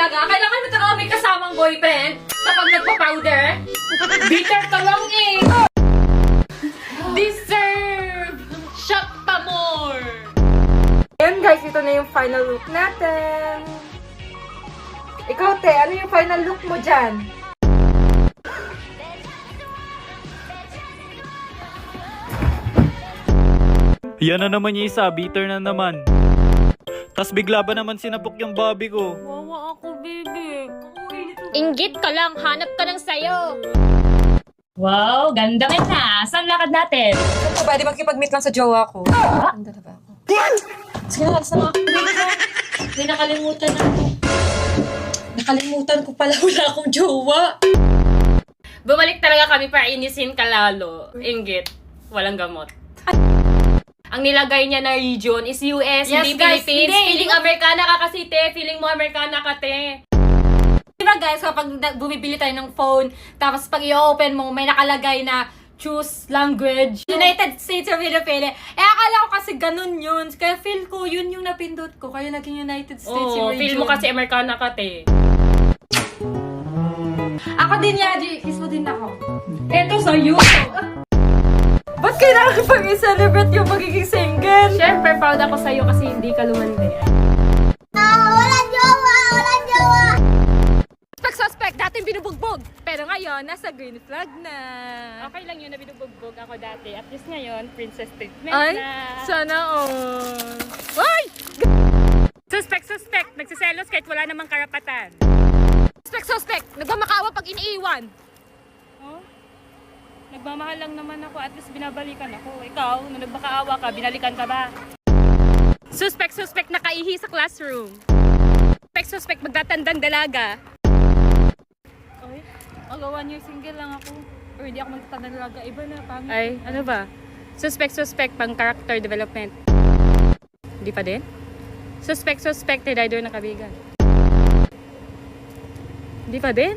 talaga? Kailangan mo talaga may kasamang boyfriend kapag nagpa-powder? Bitter ka lang eh! Deserve! Shot pa more! Ayan guys, ito na yung final look natin. Ikaw, te, ano yung final look mo dyan? Yan na naman yung isa, bitter na naman. Tas bigla ba naman sinapok yung Bobby ko? Wawa ako, baby. Inggit ka lang, hanap ka ng sayo. Wow, ganda ka na. Saan lakad natin? Ano ba? Di makikipag-meet lang sa jowa ko. Ganda na ba ako? Sige na, alas na ako. May nakalimutan ako. Nakalimutan ko pala, wala akong jowa. Bumalik talaga kami para inisin ka lalo. Inggit. Walang gamot. Ang nilagay niya na region is US, Yes, hindi guys, Philippines. hindi. Feeling Amerikana ka kasi, te. Feeling mo Amerikana ka, te. Diba guys, kapag bumibili tayo ng phone, tapos pag i-open mo, may nakalagay na choose language. United States of Philippines. Akala ko kasi ganun yun. Kaya feel ko, yun yung napindot ko. Kaya naging United States yung Oo, region. feel mo kasi Amerikana ka, te. Ako din, Yaji. Kiss mo din ako. Eto sa'yo. Ba't kailangan pang i-celebrate yung magiging single? Siyempre, proud ako sa'yo kasi hindi ka lumandi. Suspect, dating binubugbog. Pero ngayon, nasa green flag na. Okay lang yun na binubugbog ako dati. At least ngayon, princess treatment Ay, na. sana all. Ay! Suspect! Nagsiselos kahit wala namang karapatan. Suspect, nagmamakaawa pag iniiwan. Oh? Nagmamahal lang naman ako. At least binabalikan ako. Ikaw, nung nagbakaawa ka, binalikan ka ba? Suspect, nakaihi sa classroom. Suspect, magtatandang dalaga. Ay, agawa niyo, single lang ako. Or hindi ako magtatandang dalaga. Iba na, pangit. Ay, ano ba? Suspect, pang character development. Hindi pa din? Suspect, rider na kabigan. Hindi pa din?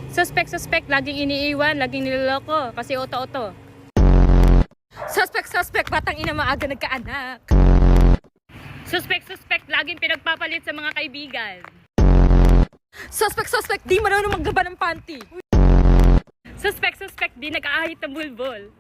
Suspect, laging iniiwan, laging niloloko, kasi oto-oto. Suspect, batang ina maaga nagkaanak. Suspect, laging pinagpapalit sa mga kaibigan. Suspect, di marunong maggaba ng panty. Suspect, di nag-aahit ng bulbol.